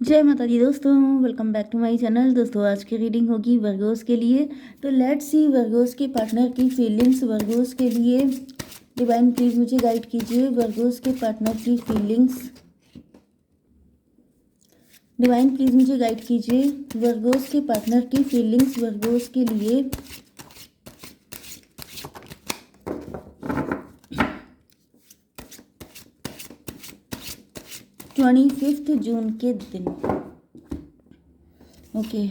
जय माता दी दोस्तों, welcome back to my channel. दोस्तों आज की रीडिंग होगी वर्गोस के लिए। तो लेट्स सी वर्गोस के पार्टनर की फीलिंग्स वर्गोस के लिए। डिवाइन प्लीज मुझे गाइड कीजिए वर्गोस के पार्टनर की फीलिंग्स। डिवाइन प्लीज मुझे गाइड कीजिए वर्गोस के पार्टनर की फीलिंग्स वर्गोस के लिए। 25 जून के दिन। ओके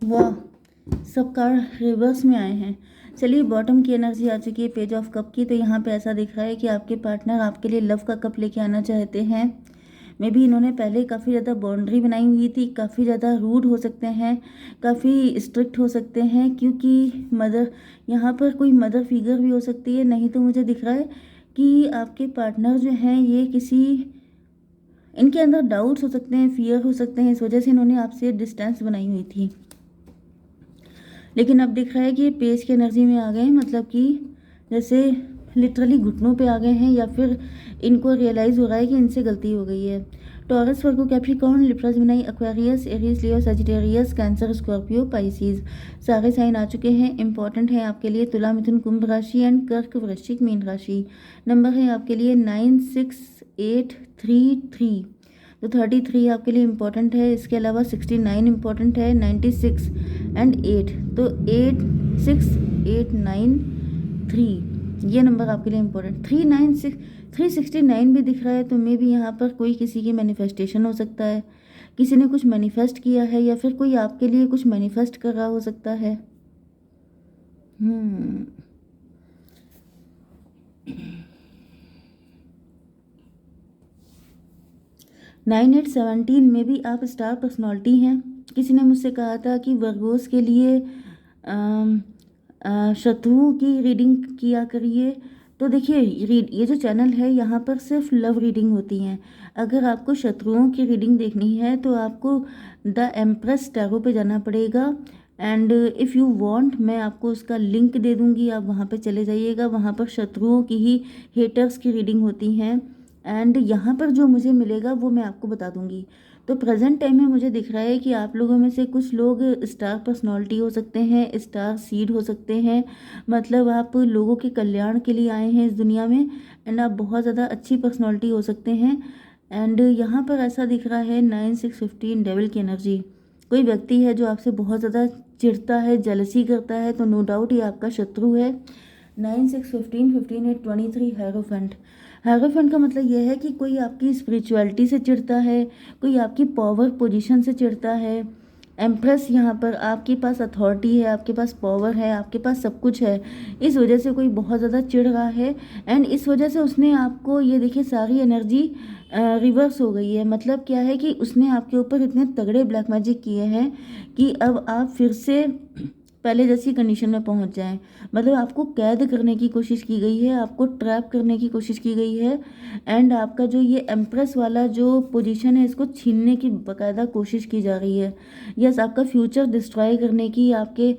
वाह, सब कार्ड रिवर्स में आए हैं। चलिए बॉटम की एनर्जी आ चुकी है पेज ऑफ कप की। तो यहाँ पे ऐसा दिख रहा है कि आपके पार्टनर आपके लिए लव का कप लेके आना चाहते हैं। मे बी इन्होंने पहले काफ़ी ज़्यादा बाउंड्री बनाई हुई थी, काफ़ी ज़्यादा रूड हो सकते हैं, काफ़ी स्ट्रिक्ट हो सकते हैं, क्योंकि मदर यहाँ पर कोई मदर फिगर भी हो सकती है। नहीं तो मुझे दिख रहा है कि आपके पार्टनर जो हैं ये किसी इनके अंदर डाउट्स हो सकते हैं, फियर हो सकते हैं, इस वजह से इन्होंने आपसे डिस्टेंस बनाई हुई थी। लेकिन अब दिख रहा है कि ये पेज की एनर्जी में आ गए हैं, मतलब कि जैसे लिटरली घुटनों पे आ गए हैं, या फिर इनको रियलाइज़ हो रहा है कि इनसे गलती हो गई है। Taurus, Virgo, Capricorn, Libra, Gemini, Aquarius, Aries, Leo, Sagittarius, Cancer, Scorpio, Pisces सारे साइन आ चुके हैं। इंपॉर्टेंट है आपके लिए तुला, मिथुन, कुंभ राशि एंड कर्क, वृश्चिक, मीन राशि। नंबर है आपके लिए 96833। तो 33 आपके लिए इम्पोर्टेंट है। इसके अलावा 69 इम्पोर्टेंट है, 96 एंड 8। तो 86893 ये नंबर आपके लिए इम्पोर्टेंट। 369 भी दिख रहा है। तो मे भी यहाँ पर कोई किसी की मैनिफेस्टेशन हो सकता है, किसी ने कुछ मैनिफेस्ट किया है, या फिर कोई आपके लिए कुछ मैनिफेस्ट कर रहा हो सकता है। 9817 में भी आप स्टार पर्सनालिटी हैं। किसी ने मुझसे कहा था कि वर्गोस के लिए शत्रुओं की रीडिंग किया करिए। तो देखिए ये जो चैनल है यहाँ पर सिर्फ लव रीडिंग होती हैं। अगर आपको शत्रुओं की रीडिंग देखनी है तो आपको द एम्प्रेस टैरो पे जाना पड़ेगा। एंड इफ़ यू वांट मैं आपको उसका लिंक दे दूँगी, आप वहाँ पे चले जाइएगा। वहाँ पर शत्रुओं की ही, हेटर्स की रीडिंग होती हैं। एंड यहाँ पर जो मुझे मिलेगा वो मैं आपको बता दूंगी। तो प्रेजेंट टाइम में मुझे दिख रहा है कि आप लोगों में से कुछ लोग स्टार पर्सनालिटी हो सकते हैं, स्टार सीड हो सकते हैं। मतलब आप लोगों के कल्याण के लिए आए हैं इस दुनिया में। एंड आप बहुत ज़्यादा अच्छी पर्सनालिटी हो सकते हैं। एंड यहाँ पर ऐसा दिख रहा है 9615 डेविल की एनर्जी। कोई व्यक्ति है जो आपसे बहुत ज़्यादा चिढ़ता है, जेलसी करता है, तो नो डाउट ये आपका शत्रु है। 9615 15 8 23 हेरोफेंट। हेरोफेंट का मतलब यह है कि कोई आपकी स्पिरिचुअलिटी से चिढ़ता है, कोई आपकी पावर पोजीशन से चिढ़ता है। एम्प्रेस, यहाँ पर आपके पास अथॉरिटी है, आपके पास पावर है, आपके पास सब कुछ है। इस वजह से कोई बहुत ज़्यादा चिढ़ रहा है। एंड इस वजह से उसने आपको, ये देखिए सारी एनर्जी रिवर्स हो गई है। मतलब क्या है कि उसने आपके ऊपर इतने तगड़े ब्लैक मैजिक किए हैं कि अब आप फिर से पहले जैसी कंडीशन में पहुंच जाएं। मतलब आपको कैद करने की कोशिश की गई है, आपको ट्रैप करने की कोशिश की गई है। एंड आपका जो ये एम्प्रेस वाला जो पोजीशन है इसको छीनने की बाकायदा कोशिश की जा रही है। यस, आपका फ्यूचर डिस्ट्रॉय करने की, आपके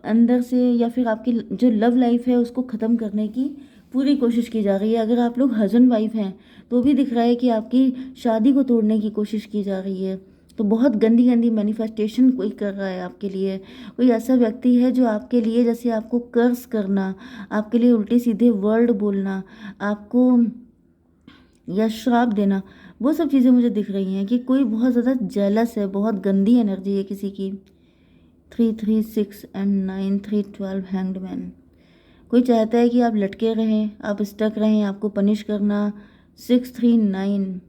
अंदर से, या फिर आपकी जो लव लाइफ है उसको ख़त्म करने की पूरी कोशिश की जा रही है। अगर आप लोग हस्बैंड वाइफ हैं तो भी दिख रहा है कि आपकी शादी को तोड़ने की कोशिश की जा रही है। तो बहुत गंदी गंदी मैनिफेस्टेशन कोई कर रहा है आपके लिए। कोई ऐसा व्यक्ति है जो आपके लिए, जैसे आपको कर्स करना, आपके लिए उल्टे सीधे वर्ड बोलना, आपको या श्राप देना, वो सब चीज़ें मुझे दिख रही हैं कि कोई बहुत ज़्यादा जेलस है, बहुत गंदी एनर्जी है किसी की। 336 एंड 9312 हैंग्ड मैन। कोई चाहता है कि आप लटके रहें, आप स्टक रहें, आपको पनिश करना। 639।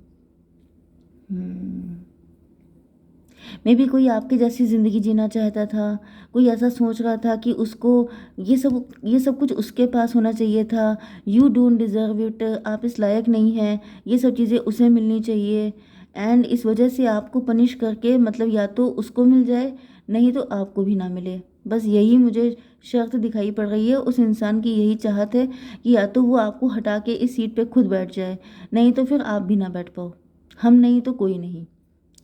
मे बी कोई आपकी जैसी ज़िंदगी जीना चाहता था। कोई ऐसा सोच रहा था कि उसको ये सब कुछ उसके पास होना चाहिए था। यू डोंट डिज़र्व इट, आप इस लायक नहीं हैं, ये सब चीज़ें उसे मिलनी चाहिए। एंड इस वजह से आपको पनिश करके, मतलब या तो उसको मिल जाए, नहीं तो आपको भी ना मिले। बस यही मुझे शर्त दिखाई पड़ रही है। उस इंसान की यही चाहत है कि या तो वो आपको हटा के इस सीट पे खुद बैठ जाए, नहीं तो फिर आप भी ना बैठ पाओ। हम नहीं तो कोई नहीं।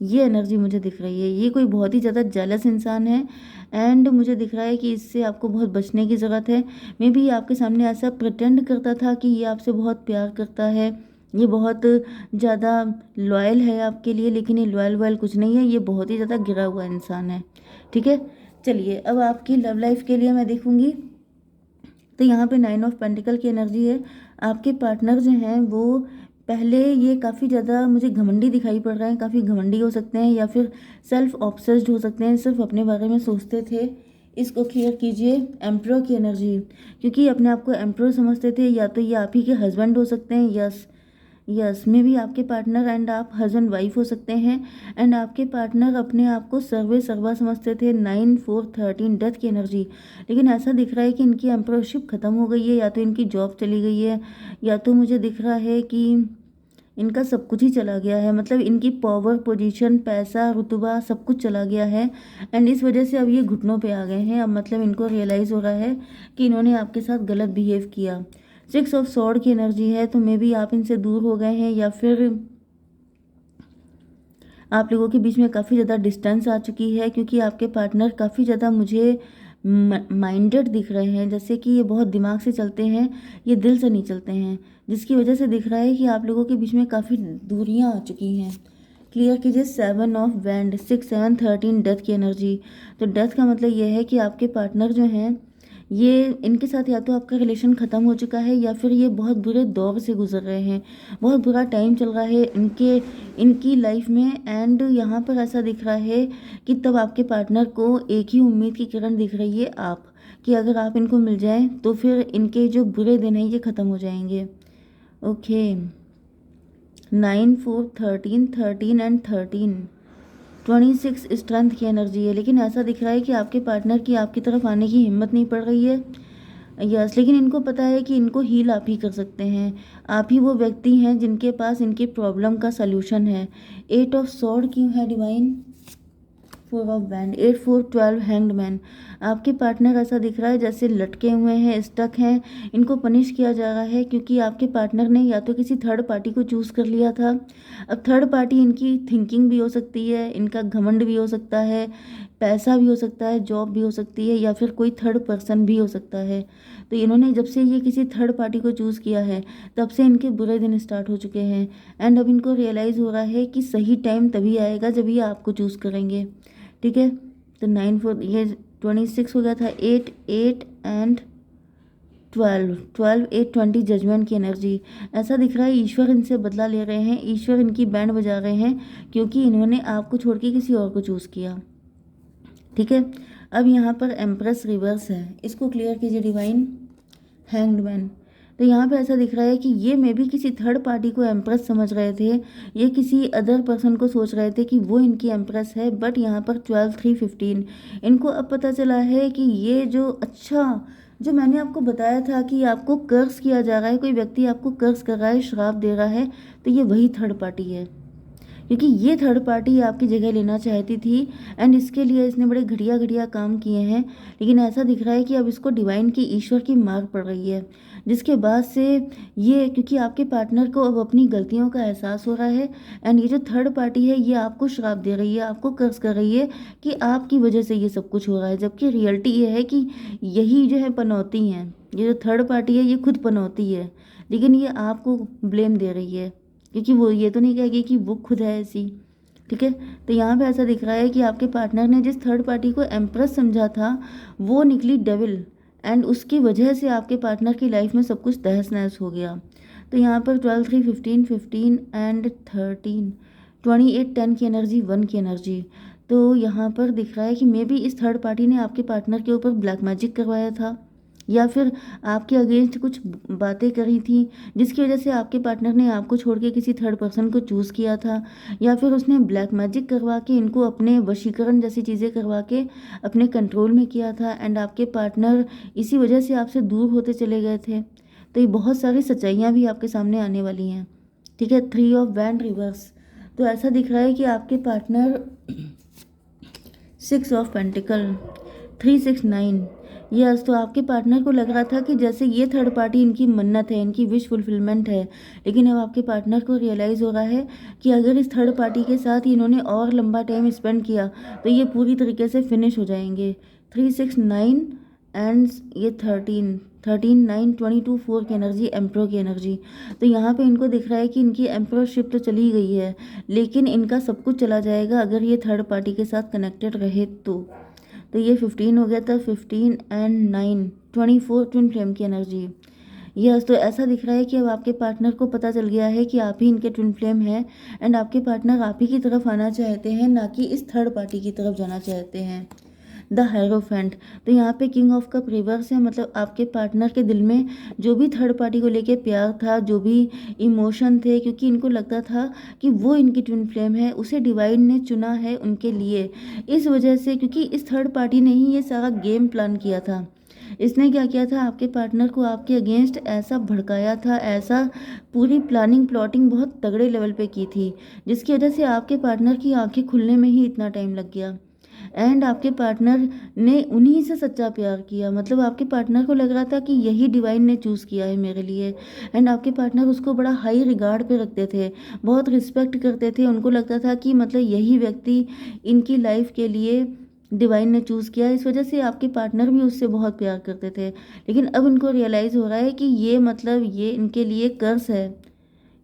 ये एनर्जी मुझे दिख रही है। ये कोई बहुत ही ज़्यादा जेलस इंसान है एंड मुझे दिख रहा है कि इससे आपको बहुत बचने की ज़रूरत है। मे बी आपके सामने ऐसा प्रिटेंड करता था कि ये आपसे बहुत प्यार करता है, ये बहुत ज़्यादा लॉयल है आपके लिए, लेकिन ये लॉयल वॉयल कुछ नहीं है, ये बहुत ही ज़्यादा गिरा हुआ इंसान है। ठीक है, चलिए अब आपकी लव लाइफ के लिए मैं देखूँगी। तो यहाँ पे 9 ऑफ पेंटिकल की एनर्जी है। आपके पार्टनर जो हैं वो पहले ये काफ़ी ज़्यादा मुझे घमंडी दिखाई पड़ रहे हैं, काफ़ी घमंडी हो सकते हैं या फिर सेल्फ ऑब्सेस्ड हो सकते हैं, सिर्फ अपने बारे में सोचते थे। इसको क्लियर कीजिए। एम्परर की एनर्जी, क्योंकि अपने आप को एम्परर समझते थे, या तो ये आप ही के हस्बैंड हो सकते हैं, यस यस में भी आपके पार्टनर एंड आप हस्बैंड वाइफ हो सकते हैं। एंड आपके पार्टनर अपने आप को सर्वे सर्वा समझते थे। 9 4 13 डेथ की एनर्जी, लेकिन ऐसा दिख रहा है कि इनकी एम्पररशिप ख़त्म हो गई है, या तो इनकी जॉब चली गई है, या तो मुझे दिख रहा है कि इनका सब कुछ ही चला गया है। मतलब इनकी पावर, पोजीशन, पैसा, रुतबा सब कुछ चला गया है एंड इस वजह से अब ये घुटनों पे आ गए हैं। अब मतलब इनको रियलाइज़ हो रहा है कि इन्होंने आपके साथ गलत बिहेव किया। 6 ऑफ सॉर्ड की एनर्जी है, तो मे बी आप इनसे दूर हो गए हैं, या फिर आप लोगों के बीच में काफ़ी ज़्यादा डिस्टेंस आ चुकी है, क्योंकि आपके पार्टनर काफ़ी ज़्यादा मुझे माइंडेड दिख रहे हैं, जैसे कि ये बहुत दिमाग से चलते हैं, ये दिल से नहीं चलते हैं, जिसकी वजह से दिख रहा है कि आप लोगों के बीच में काफ़ी दूरियां आ चुकी हैं। क्लियर कीजिए। 7 ऑफ वैंड, 6 7 13 डेथ की एनर्जी। तो डेथ का मतलब ये है कि आपके पार्टनर जो हैं, ये इनके साथ या तो आपका रिलेशन ख़त्म हो चुका है, या फिर ये बहुत बुरे दौर से गुजर रहे हैं, बहुत बुरा टाइम चल रहा है इनकी लाइफ में। एंड यहाँ पर ऐसा दिख रहा है कि तब आपके पार्टनर को एक ही उम्मीद की किरण दिख रही है, आप, कि अगर आप इनको मिल जाएं तो फिर इनके जो बुरे दिन हैं ये ख़त्म हो जाएंगे। ओके, 9 4 13 13 एंड 13 26 स्ट्रेंथ की एनर्जी है, लेकिन ऐसा दिख रहा है कि आपके पार्टनर की आपकी तरफ आने की हिम्मत नहीं पड़ रही है। यस, लेकिन इनको पता है कि इनको हील आप ही कर सकते हैं, आप ही वो व्यक्ति हैं जिनके पास इनकी प्रॉब्लम का सल्यूशन है। 8 ऑफ सॉर्ड क्यों है divine? 4 of band, 8 4 12 hanged man. आपके पार्टनर ऐसा दिख रहा है जैसे लटके हुए हैं, स्टक हैं, इनको पनिश किया जा रहा है, क्योंकि आपके पार्टनर ने या तो किसी थर्ड पार्टी को चूज़ कर लिया था। अब थर्ड पार्टी इनकी थिंकिंग भी हो सकती है, इनका घमंड भी हो सकता है, पैसा भी हो सकता है, जॉब भी हो सकती है, या फिर कोई थर्ड पर्सन भी हो सकता है। तो इन्होंने जब से ये किसी थर्ड पार्टी को चूज़ किया है, तब से इनके बुरे दिन स्टार्ट हो चुके हैं। एंड अब इनको रियलाइज़ हो रहा है कि सही टाइम तभी आएगा जब ये आपको चूज़ करेंगे। ठीक है, तो 9 4 ये 26 हो गया था। 8 8 एंड 12 12 8 20 जजमेंट की एनर्जी। ऐसा दिख रहा है ईश्वर इनसे बदला ले रहे हैं, ईश्वर इनकी बैंड बजा रहे हैं, क्योंकि इन्होंने आपको छोड़ के किसी और को चूज़ किया। ठीक है, अब यहाँ पर एम्प्रेस रिवर्स है, इसको क्लियर कीजिए डिवाइन। हैंग्ड मैन, तो यहाँ पे ऐसा दिख रहा है कि ये मे भी किसी थर्ड पार्टी को एम्प्रेस समझ रहे थे, ये किसी अदर पर्सन को सोच रहे थे कि वो इनकी एम्प्रेस है, बट यहाँ पर 12 3 15 इनको अब पता चला है कि ये जो, अच्छा, जो मैंने आपको बताया था कि आपको कर्स किया जा रहा है, कोई व्यक्ति आपको कर्स कर रहा है, श्राप दे रहा है, तो ये वही थर्ड पार्टी है, क्योंकि ये थर्ड पार्टी आपकी जगह लेना चाहती थी एंड इसके लिए इसने बड़े घटिया घटिया काम किए हैं। लेकिन ऐसा दिख रहा है कि अब इसको डिवाइन की, ईश्वर की मार पड़ रही है, जिसके बाद से ये, क्योंकि आपके पार्टनर को अब अपनी गलतियों का एहसास हो रहा है एंड ये जो थर्ड पार्टी है ये आपको श्राप दे रही है, आपको कर्ज कर रही है कि आपकी वजह से ये सब कुछ हो रहा है, जबकि रियलिटी ये है कि यही जो है पनौती हैं, ये जो थर्ड पार्टी है ये खुद पनौती है, लेकिन ये आपको ब्लेम दे रही है, क्योंकि वो ये तो नहीं कहेगी कि वो खुद है ऐसी। ठीक है, तो यहाँ पे ऐसा दिख रहा है कि आपके पार्टनर ने जिस थर्ड पार्टी को एम्प्रेस समझा था वो निकली डेविल, एंड उसकी वजह से आपके पार्टनर की लाइफ में सब कुछ तहस नहस हो गया। तो यहाँ पर 12 3 15 15 एंड 13 28 10 की एनर्जी, 1 की एनर्जी। तो यहाँ पर दिख रहा है कि मे बी इस थर्ड पार्टी ने आपके पार्टनर के ऊपर ब्लैक मैजिक करवाया था, या फिर आपके अगेंस्ट कुछ बातें करी थी, जिसकी वजह से आपके पार्टनर ने आपको छोड़ के किसी थर्ड पर्सन को चूज़ किया था, या फिर उसने ब्लैक मैजिक करवा के इनको अपने वशीकरण जैसी चीज़ें करवा के अपने कंट्रोल में किया था एंड आपके पार्टनर इसी वजह से आपसे दूर होते चले गए थे। तो ये बहुत सारी सच्चाइयाँ भी आपके सामने आने वाली हैं। ठीक है, 3 ऑफ वैंड रिवर्स। तो ऐसा दिख रहा है कि आपके पार्टनर 6 ऑफ पेंटिकल, 369। यस, तो आपके पार्टनर को लग रहा था कि जैसे ये थर्ड पार्टी इनकी मन्नत है, इनकी विश फुलफिलमेंट है, लेकिन अब आपके पार्टनर को रियलाइज़ हो रहा है कि अगर इस थर्ड पार्टी के साथ इन्होंने और लंबा टाइम स्पेंड किया तो ये पूरी तरीके से फिनिश हो जाएंगे। 369 एंड ये 13 9 22 4 की एनर्जी, एम्प्रो की एनर्जी। तो यहाँ पे इनको दिख रहा है कि इनकी एम्प्रोशिप तो चली गई है, लेकिन इनका सब कुछ चला जाएगा अगर ये थर्ड पार्टी के साथ कनेक्टेड रहे तो ये 15 हो गया था। 15 एंड 9 24 ट्विन फ्लेम की एनर्जी। यस, तो ऐसा दिख रहा है कि अब आपके पार्टनर को पता चल गया है कि आप ही इनके ट्विन फ्लेम हैं एंड आपके पार्टनर आप ही की तरफ आना चाहते हैं, ना कि इस थर्ड पार्टी की तरफ जाना चाहते हैं। द हायरोफेंट, तो यहाँ पे किंग ऑफ कप रिवर्स है, मतलब आपके पार्टनर के दिल में जो भी थर्ड पार्टी को लेके प्यार था, जो भी इमोशन थे, क्योंकि इनको लगता था कि वो इनकी ट्विन फ्लेम है, उसे डिवाइन ने चुना है उनके लिए। इस वजह से, क्योंकि इस थर्ड पार्टी ने ही ये सारा गेम प्लान किया था। इसने क्या किया था, आपके पार्टनर को आपके अगेंस्ट ऐसा भड़काया था, ऐसा पूरी प्लानिंग प्लॉटिंग बहुत तगड़े लेवल पे की थी, जिसकी वजह से आपके पार्टनर की आंखें खुलने में ही इतना टाइम लग गया। एंड आपके पार्टनर ने उन्हीं से सच्चा प्यार किया, मतलब आपके पार्टनर को लग रहा था कि यही डिवाइन ने चूज़ किया है मेरे लिए। एंड आपके पार्टनर उसको बड़ा हाई रिगार्ड पे रखते थे, बहुत रिस्पेक्ट करते थे, उनको लगता था कि मतलब यही व्यक्ति इनकी लाइफ के लिए डिवाइन ने चूज़ किया। इस वजह से आपके पार्टनर भी उससे बहुत प्यार करते थे, लेकिन अब इनको रियलाइज़ हो रहा है कि ये मतलब ये इनके लिए कर्स है,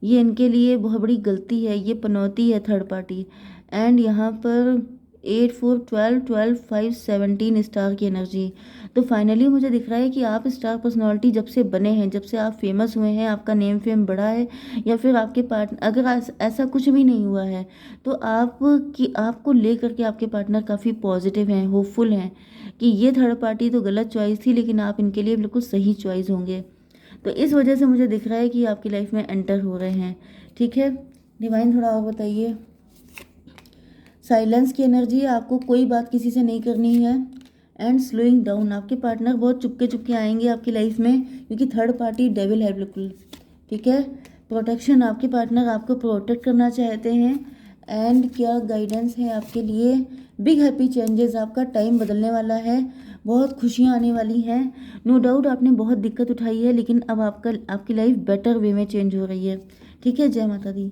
ये इनके लिए बहुत बड़ी गलती है, ये पनौती है थर्ड पार्टी। एंड यहाँ पर 8 4 12 12 5 17 स्टार की एनर्जी। तो फाइनली मुझे दिख रहा है कि आप स्टार पर्सनालिटी जब से बने हैं, जब से आप फेमस हुए हैं, आपका नेम फेम बढ़ा है, या फिर आपके पार्टनर अगर ऐसा कुछ भी नहीं हुआ है तो आपको लेकर के आपके पार्टनर काफ़ी पॉजिटिव हैं, होपफुल हैं कि ये थर्ड पार्टी तो गलत चॉइस थी, लेकिन आप इनके लिए बिल्कुल सही चॉइस होंगे। तो इस वजह से मुझे दिख रहा है कि आपकी लाइफ में एंटर हो रहे हैं। ठीक है, डिवाइन थोड़ा और बताइए। साइलेंस की एनर्जी, आपको कोई बात किसी से नहीं करनी है। एंड स्लोइंग डाउन, आपके पार्टनर बहुत चुपके चुपके आएंगे आपकी लाइफ में, क्योंकि थर्ड पार्टी डेविल है बिल्कुल। ठीक है, प्रोटेक्शन, आपके पार्टनर आपको प्रोटेक्ट करना चाहते हैं। एंड क्या गाइडेंस है आपके लिए, बिग हैप्पी चेंजेस, आपका टाइम बदलने वाला है, बहुत खुशियाँ आने वाली हैं। नो डाउट आपने बहुत दिक्कत उठाई है, लेकिन अब आपकी लाइफ बेटर वे में चेंज हो रही है। ठीक है, जय माता दी।